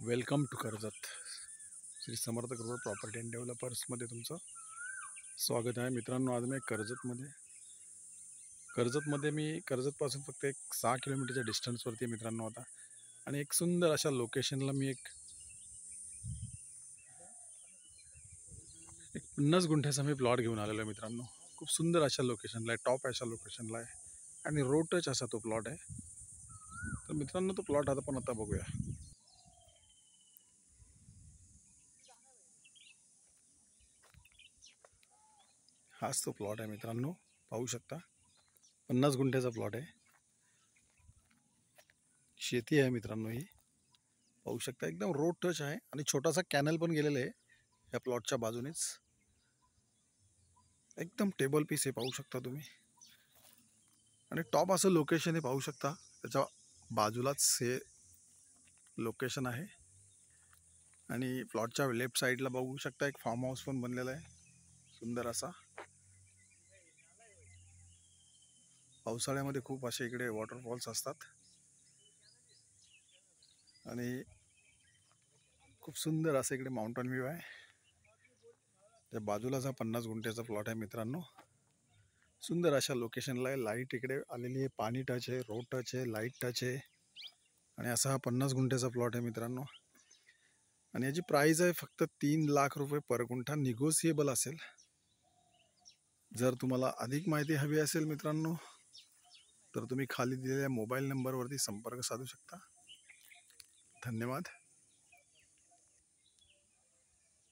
Welcome to Karjat. Shri Samarth Gruh property and डेव्हलपर्समध्ये तुमचं स्वागत आहे. मित्रांनो, आज मी कर्जतपासून फक्त एक 6 किलोमीटरच्या डिस्टन्सवरती मित्रांनो आता, आणि एक सुंदर अशा लोकेशनला मी एक 50 गुंठ्याचा मी प्लॉट घेऊन आलेलो आहे मित्रांनो. खूप सुंदर अशा लोकेशनला आहे, टॉप अशा लोकेशनला आहे आणि रोड टच असा तो प्लॉट आहे. तर मित्रांनो, तो प्लॉट आपण आता बघूया. हाच तो प्लॉट आहे मित्रांनो, पाहू शकता. 50 गुंठ्याचा प्लॉट आहे, शेती आहे मित्रांनो. ही पाहू शकता, एकदम रोड टच आहे आणि छोटासा कॅनल पण गेलेला आहे या प्लॉटच्या बाजूनेच. एकदम टेबल पीस आहे, पाहू शकता तुम्ही. आणि टॉप असं लोकेशन आहे, पाहू शकता. त्याच्या बाजूलाच हे लोकेशन आहे आणि प्लॉटच्या लेफ्ट साईडला बघू शकता एक फार्म हाऊस पण बनलेला आहे, सुंदर असा. पावसाळ्यामध्ये खूप असे इकडे वॉटरफॉल्स असतात आणि खूप सुंदर असं इकडे माउंटन व्ह्यू आहे. त्या बाजूलाच हा 50 गुंठ्याचा प्लॉट आहे मित्रांनो. सुंदर अशा लोकेशनला आहे. लाईट इकडे आलेली आहे, पाणी टच आहे, रोड टच आहे, लाईट टच आहे आणि असा हा 50 गुंठ्याचा प्लॉट आहे मित्रांनो. आणि याची प्राईस आहे फक्त 3 लाख रुपये पर गुंठा, निगोसिएबल असेल. जर तुम्हाला अधिक माहिती हवी असेल मित्रांनो, तर तुम्ही खाली दिलेल्या मोबाईल नंबरवरती संपर्क साधू शकता. धन्यवाद.